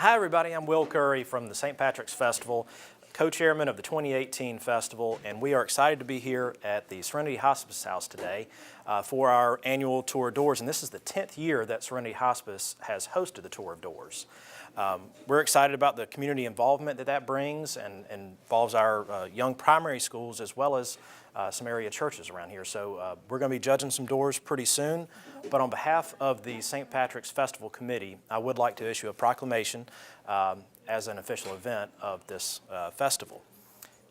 Hi everybody, I'm Will Curry from the St. Patrick's Festival, co-chairman of the 2018 festival, and we are excited to be here at the Serenity Hospice House today for our annual Tour of Doors, and this is the 10th year that Serenity Hospice has hosted the Tour of Doors. We're excited about the community involvement that brings and involves our young primary schools as well as some area churches around here. So we're going to be judging some doors pretty soon, but on behalf of the St. Patrick's Festival Committee, I would like to issue a proclamation as an official event of this festival.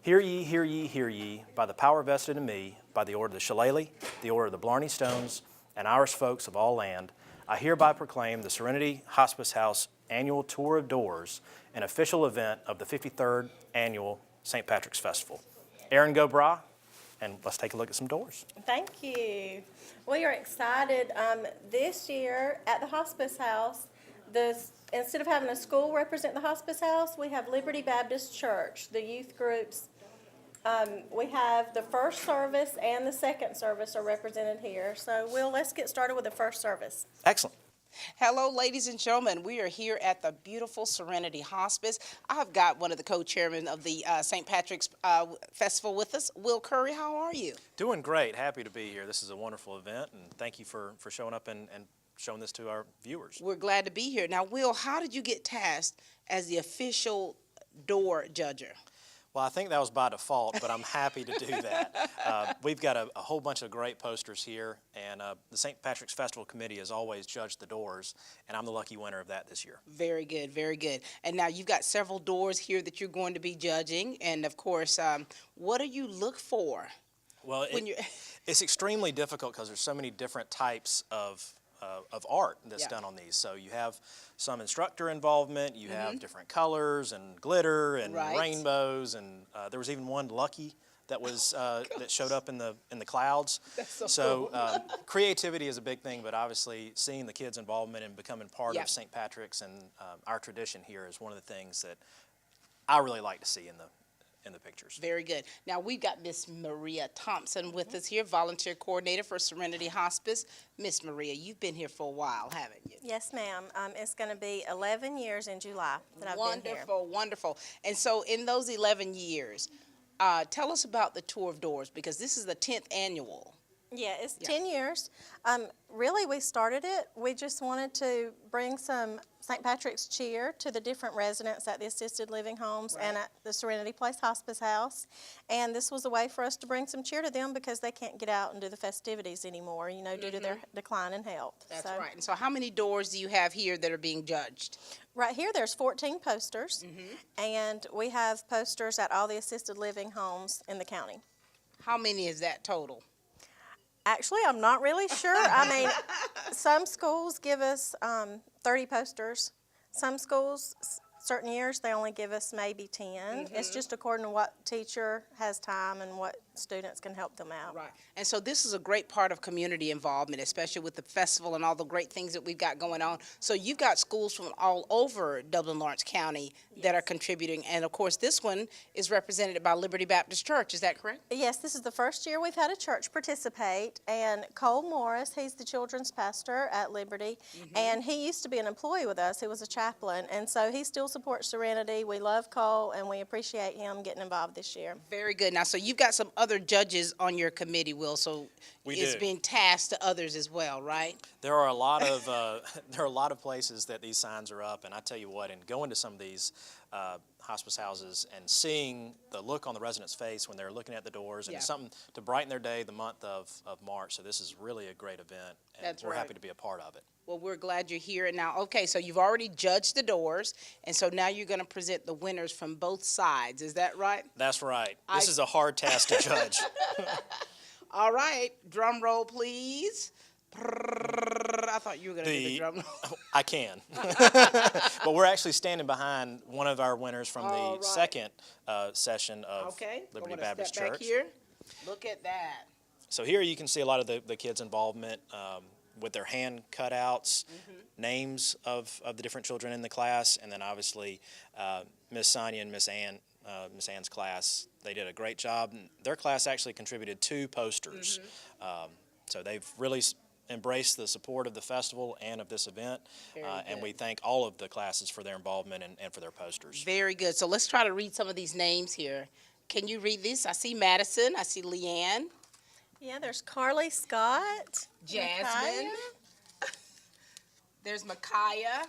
Hear ye, hear ye, hear ye, by the power vested in me, by the order of the Shillelagh, the order of the Blarney Stones, and Irish folks of all land, I hereby proclaim the Serenity Hospice House Annual Tour of Doors, an official event of the 53rd Annual St. Patrick's Festival. Aaron Gobra, and let's take a look at some doors. Thank you. We are excited. This year at the Hospice House, instead of having a school represent the Hospice House, we have Liberty Baptist Church, the youth groups. We have the first service and the second service are represented here. So, Will, let's get started with the first service. Excellent. Hello, ladies and gentlemen. We are here at the beautiful Serenity Hospice. I've got one of the co-chairmen of the St. Patrick's Festival with us, Will Curry. How are you? Doing great. Happy to be here. This is a wonderful event, and thank you for showing up and showing this to our viewers. We're glad to be here. Now, Will, how did you get tasked as the official door judger? Well, I think that was by default, but I'm happy to do that. We've got a whole bunch of great posters here, and the St. Patrick's Festival Committee has always judged the doors, and I'm the lucky winner of that this year. Very good, very good. And now you've got several doors here that you're going to be judging, and of course, what do you look for? Well, it's extremely difficult because there's so many different types of art that's done on these. So you have some instructor involvement, you have different colors and glitter and rainbows, and there was even one lucky that was that showed up in the clouds. That's so cool. Creativity is a big thing, but obviously seeing the kids' involvement and becoming part of St. Patrick's and our tradition here is one of the things that I really like to see in the pictures. Very good. Now we've got Miss Maria Thompson with us here, volunteer coordinator for Serenity Hospice. Miss Maria, you've been here for a while, haven't you? Yes, ma'am. It's going to be 11 years in July that I've been here. Wonderful, wonderful. And so in those 11 years, tell us about the Tour of Doors, because this is the 10th annual. Yeah, it's 10 years. Really, we started it. We just wanted to bring some St. Patrick's cheer to the different residents at the assisted living homes and at the Serenity Place Hospice House. And this was a way for us to bring some cheer to them because they can't get out and do the festivities anymore, you know, due to their decline in health. That's right. And so how many doors do you have here that are being judged? Right here, there's 14 posters, and we have posters at all the assisted living homes in the county. How many is that total? Actually, I'm not really sure. I mean, some schools give us 30 posters. Some schools, certain years, they only give us maybe 10. It's just according to what teacher has time and what students can help them out. Right. And so this is a great part of community involvement, especially with the festival and all the great things that we've got going on. So you've got schools from all over Dublin-Lawrence County that are contributing. And, of course, this one is represented by Liberty Baptist Church. Is that correct? Yes, this is the first year we've had a church participate. And Cole Morris, he's the children's pastor at Liberty. And he used to be an employee with us. He was a chaplain. And so he still supports Serenity. We love Cole, and we appreciate him getting involved this year. Very good. Now, so you've got some other judges on your committee, Will, so it's being tasked to others as well, right? There are a lot of places that these signs are up, and I tell you what, and going to some of these hospice houses and seeing the look on the residents' face when they're looking at the doors, and it's something to brighten their day the month of March. So this is really a great event, and we're happy to be a part of it. Well, we're glad you're here. And now, okay, so you've already judged the doors, and so now you're going to present the winners from both sides. Is that right? That's right. This is a hard task to judge. All right. Drum roll, please. I thought you were going to do the drum roll. I can. But we're actually standing behind one of our winners from the second session of Liberty Baptist Church. Back here. Look at that. So here you can see a lot of the kids' involvement with their hand cutouts, names of the different children in the class, and then obviously Miss Sonia and Miss Ann's class. They did a great job. Their class actually contributed 2 posters. So they've really embrace the support of the festival and of this event. And good. we thank all of the classes for their involvement and for their posters. Very good. So let's try to read some of these names here. Can you read this? I see Madison. I see Leanne. Yeah, there's Carly Scott. Jasmine. Micaiah. There's Micaiah.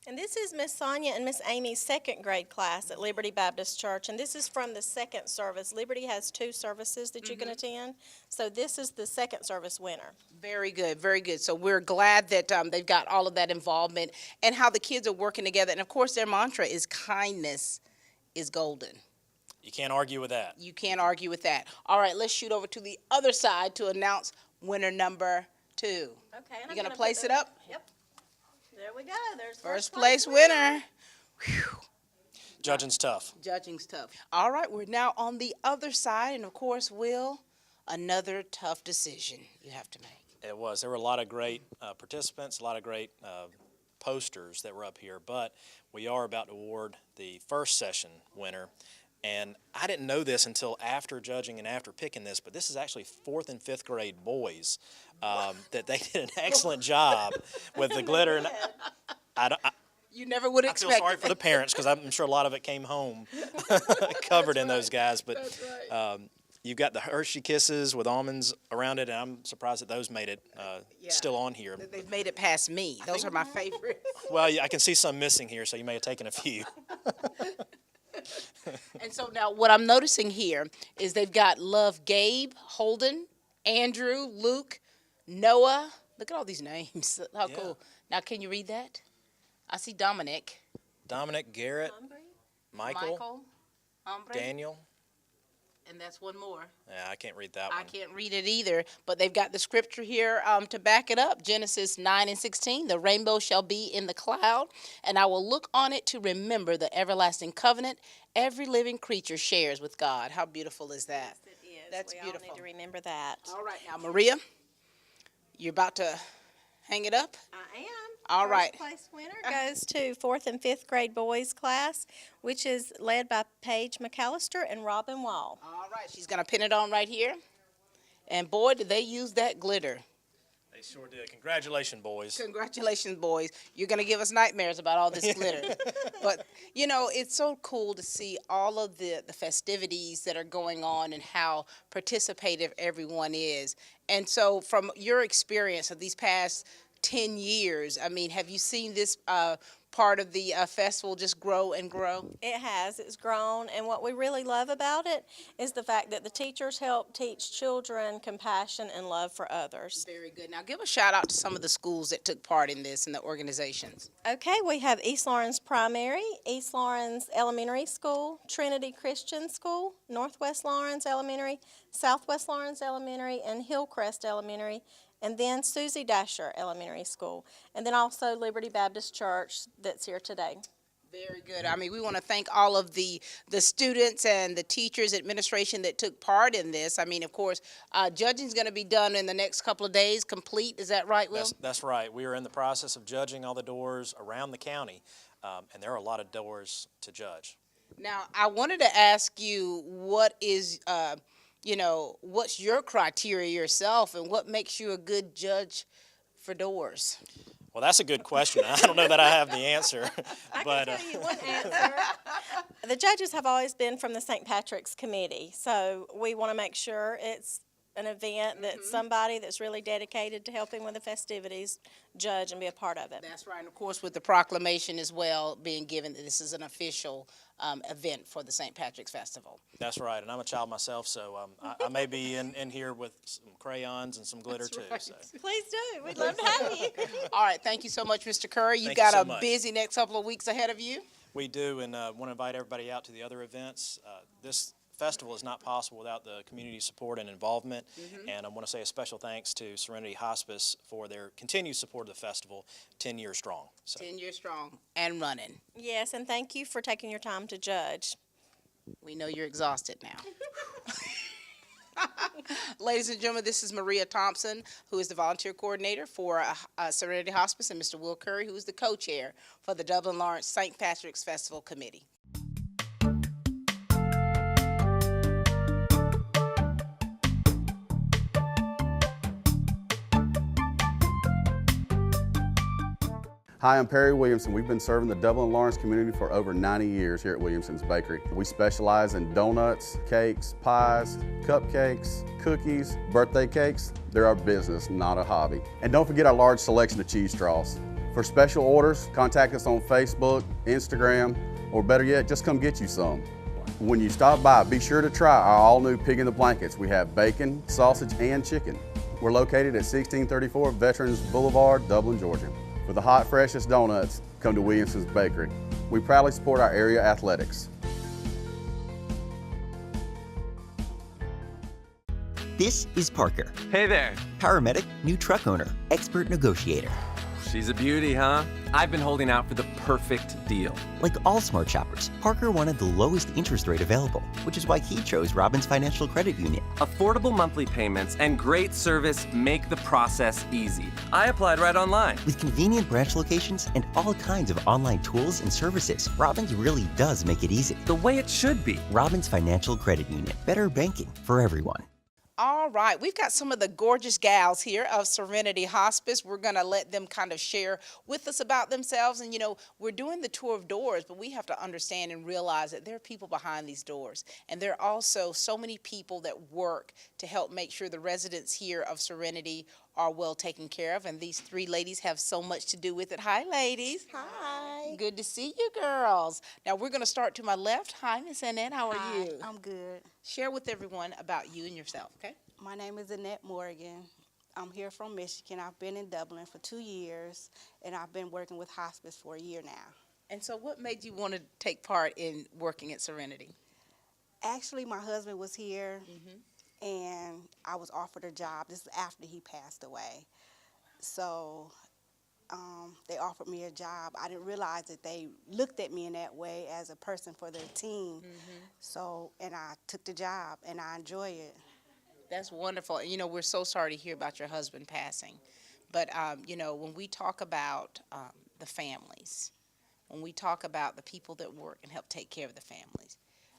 And this is Miss Sonia and Miss Amy's second grade class at Liberty Baptist Church. And this is from the second service. Liberty has 2 services that you can attend. So this is the second service winner. Very good, very good. So we're glad that they've got all of that involvement and how the kids are working together. And of course, their mantra is kindness is golden. You can't argue with that. You can't argue with that. All right, let's shoot over to the other side to announce winner number 2. Okay. And You gonna place it up? Yep. There we go. There's First place winner. Judging's tough. Judging's tough. All right, we're now on the other side, and of course, Will, another tough decision you have to make. It was. There were a lot of great participants, a lot of great posters that were up here, but we are about to award the first session winner. And I didn't know this until after judging and after picking this, but this is actually 4th and 5th grade boys that they did an excellent job with the glitter. And I You never would feel expect sorry for the parents because I'm sure a lot of it came home covered in those guys. But That's right. you've got the Hershey Kisses with almonds around it, and I'm surprised that those made it still on here. They've made it past me. Those are my favorites. Well, I can see some missing here, so you may have taken a few. And so now what I'm noticing here is they've got Love Gabe, Holden, Andrew, Luke, Noah. Look at all these names. How Yeah. cool. Now, can you read that? I see Dominic. Dominic, Garrett, Michael, Hombre, Daniel. and that's one more. Yeah, I can't read that I one. can't read it either, but they've got the scripture here to back it up. Genesis 9:16, the rainbow shall be in the cloud, and I will look on it to remember the everlasting covenant every living creature shares with God. How beautiful is that? It is. That's we beautiful. all need to remember that. All right, now, Maria, you're about to hang it up? I am. All right. First place winner goes to 4th and 5th grade boys class, which is led by Paige McAllister and Robin Wall. All right, she's going to pin it on right here. And boy, did they use that glitter. They sure did. Congratulations, boys. Congratulations, boys. You're going to give us nightmares about all this glitter. But, you know, it's so cool to see all of the festivities that are going on and how participative everyone is. And so from your experience of these past 10 years, I mean, have you seen this part of the festival just grow and grow? It has. It's grown. And what we really love about it is the fact that the teachers help teach children compassion and love for others. Very good. Now, give a shout out to some of the schools that took part in this and the organizations. Okay, we have East Lawrence Primary, East Lawrence Elementary School, Trinity Christian School, Northwest Lawrence Elementary, Southwest Lawrence Elementary, and Hillcrest Elementary, and then Susie Dasher Elementary School, and then also Liberty Baptist Church that's here today. Very good. I mean, we want to thank all of the students and the teachers, administration that took part in this. I mean, of course, judging is going to be done in the next couple of days, complete. Is that right, Will? That's right. We are in the process of judging all the doors around the county, and there are a lot of doors to judge. Now, I wanted to ask you what is, what's your criteria yourself and what makes you a good judge for doors? Well, that's a good question. I don't know that I have the answer. I but, can tell you one answer. The judges have always been from the St. Patrick's Committee, so we want to make sure it's an event that somebody that's really dedicated to helping with the festivities judge and be a part of it. That's right. And of course, with the proclamation as well being given that this is an official event for the St. Patrick's Festival. That's right, and I'm a child myself, so I may be in here with some crayons and some glitter too. right. So. Please do. We'd love to have you. All right. Thank you so much, Mr. Curry. You've Thank you got so a much. busy next couple of weeks ahead of you. We do, and want to invite everybody out to the other events. This festival is not possible without the community support and involvement, and I want to say a special thanks to Serenity Hospice for their continued support of the festival, 10 years strong. So. 10 years strong and running. Yes, and thank you for taking your time to judge. We know you're exhausted now. Ladies and gentlemen, this is Maria Thompson, who is the volunteer coordinator for Serenity Hospice, and Mr. Will Curry, who is the co-chair for the Dublin Lawrence St. Patrick's Festival Committee. Hi, I'm Perry Williamson. We've been serving the Dublin Lawrence community for over 90 years here at Williamson's Bakery. We specialize in donuts, cakes, pies, cupcakes, cookies, birthday cakes. They're our business, not a hobby. And don't forget our large selection of cheese straws. For special orders, contact us on Facebook, Instagram, or better yet, just come get you some. When you stop by, be sure to try our all-new Pig in the Blankets. We have bacon, sausage, and chicken. We're located at 1634 Veterans Boulevard, Dublin, Georgia. For the hot, freshest donuts, come to Williamson's Bakery. We proudly support our area athletics. This is Parker, Hey there. paramedic, new truck owner, expert negotiator. She's a beauty, huh? I've been holding out for the perfect deal. Like all smart shoppers, Parker wanted the lowest interest rate available, which is why he chose Robbins Financial Credit Union. Affordable monthly payments and great service make the process easy. I applied right online. With convenient branch locations and all kinds of online tools and services, Robbins really does make it easy. The way it should be. Robbins Financial Credit Union. Better banking for everyone. All right, we've got some of the gorgeous gals here of Serenity Hospice. We're going to let them kind of share with us about themselves. And, you know, we're doing the tour of doors, but we have to understand and realize that there are people behind these doors. And there are also so many people that work to help make sure the residents here of Serenity are well taken care of. And these three ladies have so much to do with it. Hi, ladies. Hi. Good to see you girls. Now, we're going to start to my left. Hi, Miss Annette. How are Hi, you? I'm good. Share with everyone about you and yourself, okay? My name is Annette Morgan. I'm here from Michigan. I've been in Dublin for 2 years, and I've been working with hospice for a year now. And so what made you want to take part in working at Serenity? Actually, my husband was here, and I was offered a job. This is after he passed away. So they offered me a job. I didn't realize that they looked at me in that way as a person for their team. So, and I took the job, and I enjoy it. That's wonderful. You know, we're so sorry to hear about your husband passing. But, you know, when we talk about the families, when we talk about the people that work and help take care of the families,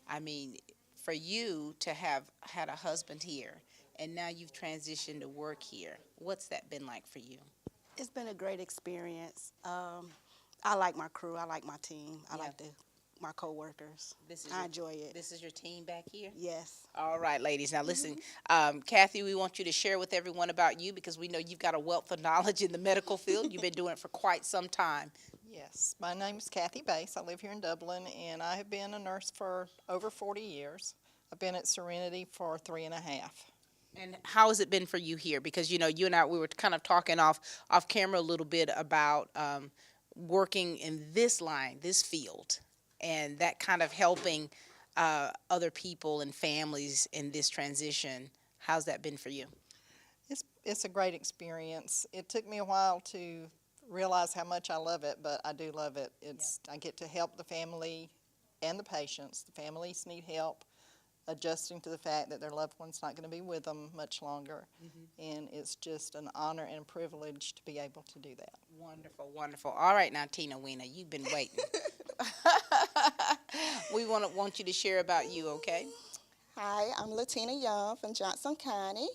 I mean, for you to have had a husband here and now you've transitioned to work here, what's that been like for you? It's been a great experience. I like my crew. I like my team. I like my coworkers. I enjoy it. This is your team back here? Yes. All right, ladies. Now, listen, Kathy, we want you to share with everyone about you because we know you've got a wealth of knowledge in the medical field. You've been doing it for quite some time. Yes, my name is Kathy Bass. I live here in Dublin, and I have been a nurse for over 40 years. I've been at Serenity for 3.5. And how has it been for you here? Because, you know, you and I, we were kind of talking off camera a little bit about working in this line, this field, and that kind of helping other people and families in this transition. How's that been for you? It's a great experience. It took me a while to realize how much I love it, but I do love it. I get to help the family and the patients. The families need help adjusting to the fact that their loved one's not going to be with them much longer. And it's just an honor and a privilege to be able to do that. Wonderful, wonderful. All right, now, Tina Weena, you've been waiting. We want you to share about you, okay? Hi, I'm Latina Young from Johnson County.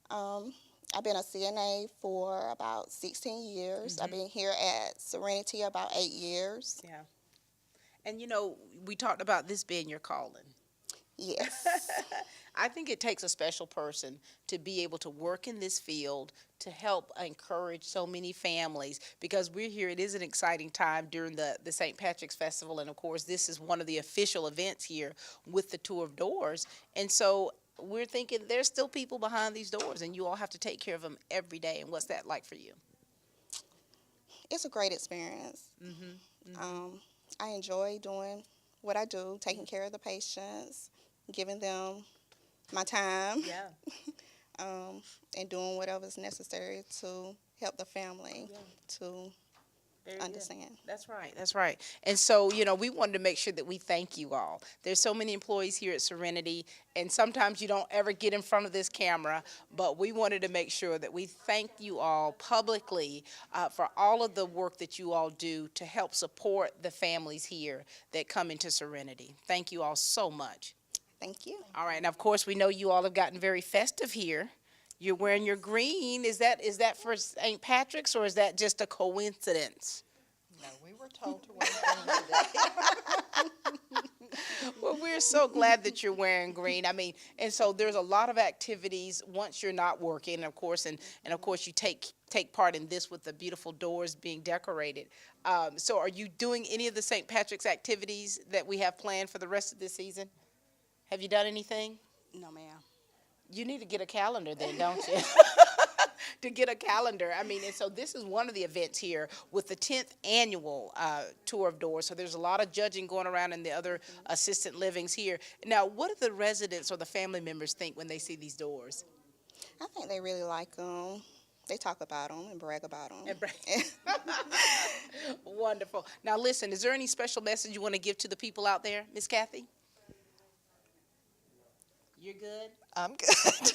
I've been a CNA for about 16 years. I've been here at Serenity about 8 years. Yeah. And, you know, we talked about this being your calling. Yes. I think it takes a special person to be able to work in this field to help encourage so many families because we're here. It is an exciting time during the St. Patrick's Festival, and of course this is one of the official events here with the tour of doors. And so we're thinking there's still people behind these doors and you all have to take care of them every day. And what's that like for you? It's a great experience. I enjoy doing what I do, taking care of the patients, giving them my time, and doing whatever's necessary to help the family to understand. That's right. That's right. And so, you know, we wanted to make sure that we thank you all. There's so many employees here at Serenity, and sometimes you don't ever get in front of this camera, but we wanted to make sure that we thank you all publicly for all of the work that you all do to help support the families here that come into Serenity. Thank you all so much. Thank you. All right. And of course, we know you all have gotten very festive here. You're wearing your green. Is that for St. Patrick's or is that just a coincidence? No, we were told to wear green today. Well, we're so glad that you're wearing green. I mean, and so there's a lot of activities once you're not working, of course, and of course you take part in this with the beautiful doors being decorated. So are you doing any of the St. Patrick's activities that we have planned for the rest of this season? Have you done anything? No, ma'am. You need to get a calendar then, don't you? To get a calendar. I mean, and so this is one of the events here with the 10th annual tour of doors. So there's a lot of judging going around in the other assisted livings here. Now, what do the residents or the family members think when they see these doors? I think they really like them. They talk about them and brag about them. Wonderful. Now, listen, is there any special message you want to give to the people out there, Miss Kathy? You're good? I'm good.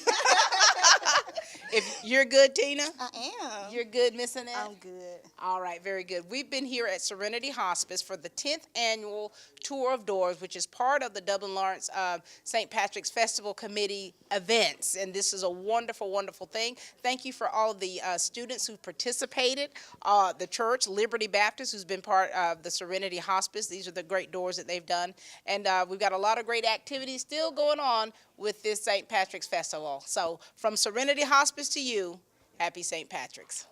If you're good, Tina? I am. You're good, Miss Annette? I'm good. All right, very good. We've been here at Serenity Hospice for the 10th annual Tour of Doors, which is part of the Dublin Lawrence St. Patrick's Festival Committee events, and this is a wonderful, wonderful thing. Thank you for all of the students who participated, the church, Liberty Baptist, who's been part of the Serenity Hospice. These are the great doors that they've done, and we've got a lot of great activities still going on with this St. Patrick's Festival. So from Serenity Hospice to you, happy St. Patrick's.